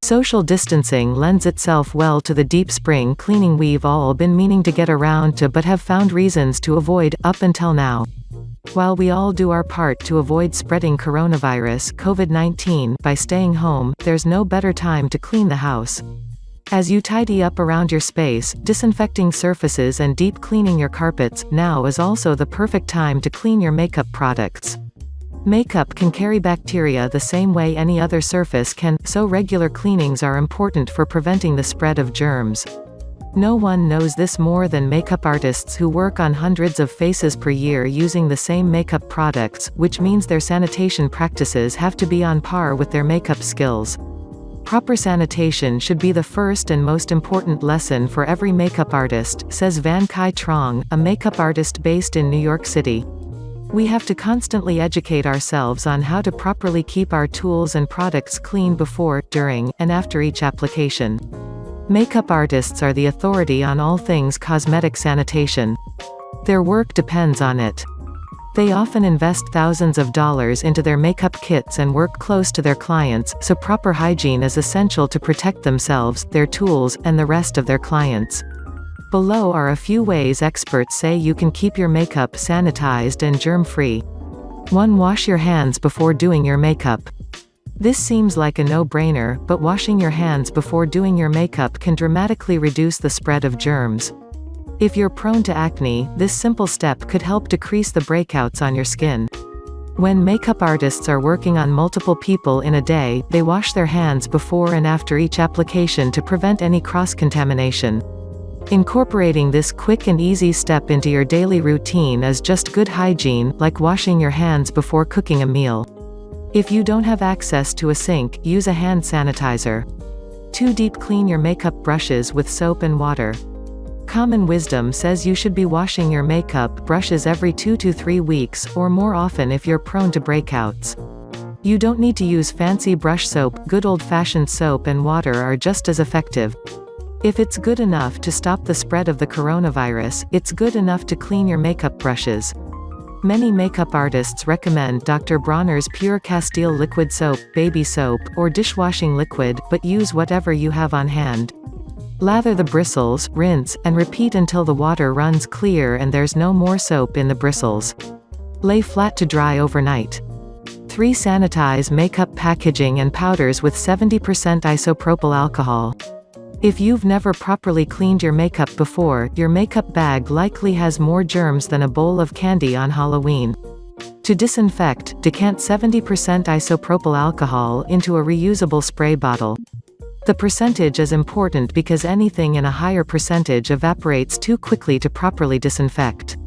Social distancing lends itself well to the deep spring cleaning we've all been meaning to get around to but have found reasons to avoid, up until now. While we all do our part to avoid spreading coronavirus (COVID-19) by staying home, there's no better time to clean the house. As you tidy up around your space, disinfecting surfaces and deep cleaning your carpets, now is also the perfect time to clean your makeup products. Makeup can carry bacteria the same way any other surface can, so regular cleanings are important for preventing the spread of germs. No one knows this more than makeup artists who work on hundreds of faces per year using the same makeup products, which means their sanitation practices have to be on par with their makeup skills. Proper sanitation should be the first and most important lesson for every makeup artist, says Van Kai Trong, a makeup artist based in New York City. We have to constantly educate ourselves on how to properly keep our tools and products clean before, during, and after each application. Makeup artists are the authority on all things cosmetic sanitation. Their work depends on it. They often invest thousands of dollars into their makeup kits and work close to their clients, so proper hygiene is essential to protect themselves, their tools, and the rest of their clients. Below are a few ways experts say you can keep your makeup sanitized and germ-free. 1. Wash your hands before doing your makeup. This seems like a no-brainer, but washing your hands before doing your makeup can dramatically reduce the spread of germs. If you're prone to acne, this simple step could help decrease the breakouts on your skin. When makeup artists are working on multiple people in a day, they wash their hands before and after each application to prevent any cross-contamination. Incorporating this quick and easy step into your daily routine is just good hygiene, like washing your hands before cooking a meal. If you don't have access to a sink, use a hand sanitizer. 2. Deep clean your makeup brushes with soap and water. Common wisdom says you should be washing your makeup brushes every 2 to 3 weeks, or more often if you're prone to breakouts. You don't need to use fancy brush soap, good old-fashioned soap and water are just as effective. If it's good enough to stop the spread of the coronavirus, it's good enough to clean your makeup brushes. Many makeup artists recommend Dr. Bronner's Pure Castile liquid soap, baby soap, or dishwashing liquid, but use whatever you have on hand. Lather the bristles, rinse, and repeat until the water runs clear and there's no more soap in the bristles. Lay flat to dry overnight. 3. Sanitize makeup packaging and powders with 70% isopropyl alcohol. If you've never properly cleaned your makeup before, your makeup bag likely has more germs than a bowl of candy on Halloween. To disinfect, decant 70% isopropyl alcohol into a reusable spray bottle. The percentage is important because anything in a higher percentage evaporates too quickly to properly disinfect.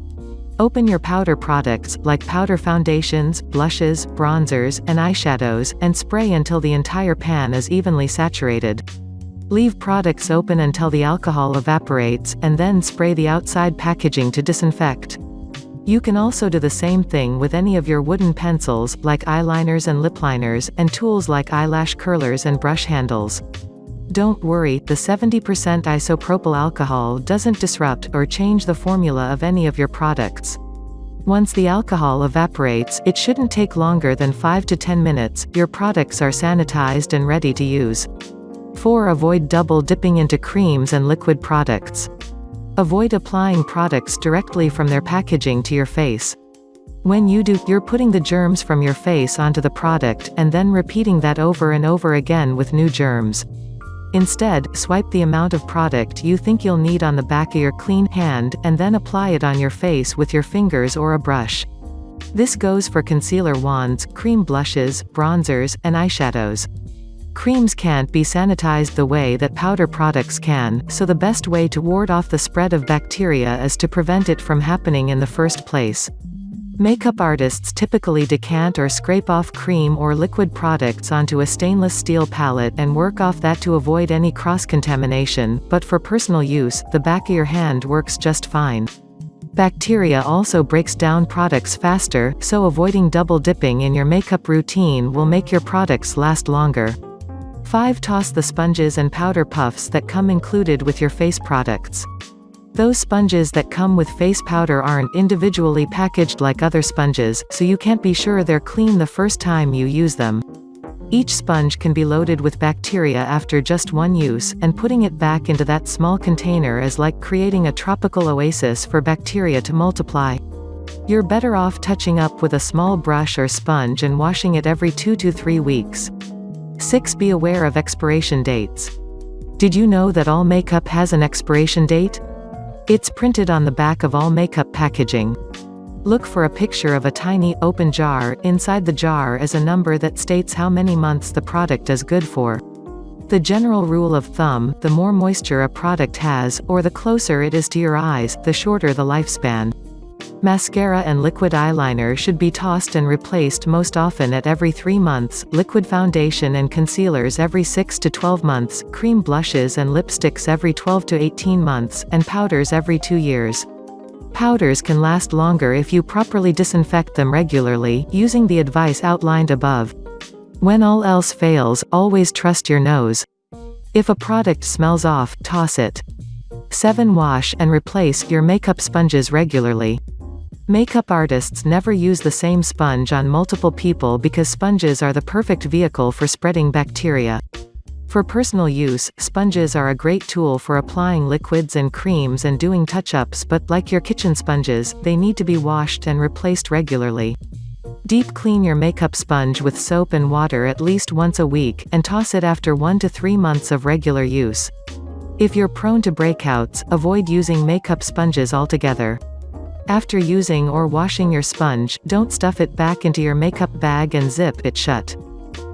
Open your powder products, like powder foundations, blushes, bronzers, and eyeshadows, and spray until the entire pan is evenly saturated. Leave products open until the alcohol evaporates, and then spray the outside packaging to disinfect. You can also do the same thing with any of your wooden pencils, like eyeliners and lip liners, and tools like eyelash curlers and brush handles. Don't worry, the 70% isopropyl alcohol doesn't disrupt or change the formula of any of your products. Once the alcohol evaporates, it shouldn't take longer than 5 to 10 minutes, your products are sanitized and ready to use. 4. Avoid double dipping into creams and liquid products. Avoid applying products directly from their packaging to your face. When you do, you're putting the germs from your face onto the product, and then repeating that over and over again with new germs. Instead, swipe the amount of product you think you'll need on the back of your clean hand, and then apply it on your face with your fingers or a brush. This goes for concealer wands, cream blushes, bronzers, and eyeshadows. Creams can't be sanitized the way that powder products can, so the best way to ward off the spread of bacteria is to prevent it from happening in the first place. Makeup artists typically decant or scrape off cream or liquid products onto a stainless steel palette and work off that to avoid any cross-contamination, but for personal use, the back of your hand works just fine. Bacteria also breaks down products faster, so avoiding double dipping in your makeup routine will make your products last longer. 5. Toss the sponges and powder puffs that come included with your face products. Those sponges that come with face powder aren't individually packaged like other sponges, so you can't be sure they're clean the first time you use them. Each sponge can be loaded with bacteria after just one use, and putting it back into that small container is like creating a tropical oasis for bacteria to multiply. You're better off touching up with a small brush or sponge and washing it every 2 to 3 weeks. 6. Be aware of expiration dates. Did you know that all makeup has an expiration date? It's printed on the back of all makeup packaging. Look for a picture of a tiny, open jar. Inside the jar is a number that states how many months the product is good for. The general rule of thumb, the more moisture a product has, or the closer it is to your eyes, the shorter the lifespan. Mascara and liquid eyeliner should be tossed and replaced most often at every 3 months, liquid foundation and concealers every 6 to 12 months, cream blushes and lipsticks every 12 to 18 months, and powders every 2 years. Powders can last longer if you properly disinfect them regularly, using the advice outlined above. When all else fails, always trust your nose. If a product smells off, toss it. 7. Wash and replace your makeup sponges regularly. Makeup artists never use the same sponge on multiple people because sponges are the perfect vehicle for spreading bacteria. For personal use, sponges are a great tool for applying liquids and creams and doing touch-ups, but like your kitchen sponges, they need to be washed and replaced regularly. Deep clean your makeup sponge with soap and water at least once a week, and toss it after 1 to 3 months of regular use. If you're prone to breakouts, avoid using makeup sponges altogether. After using or washing your sponge, don't stuff it back into your makeup bag and zip it shut.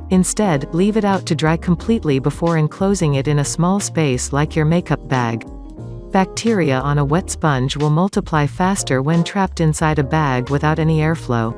Instead, leave it out to dry completely before enclosing it in a small space like your makeup bag. Bacteria on a wet sponge will multiply faster when trapped inside a bag without any airflow.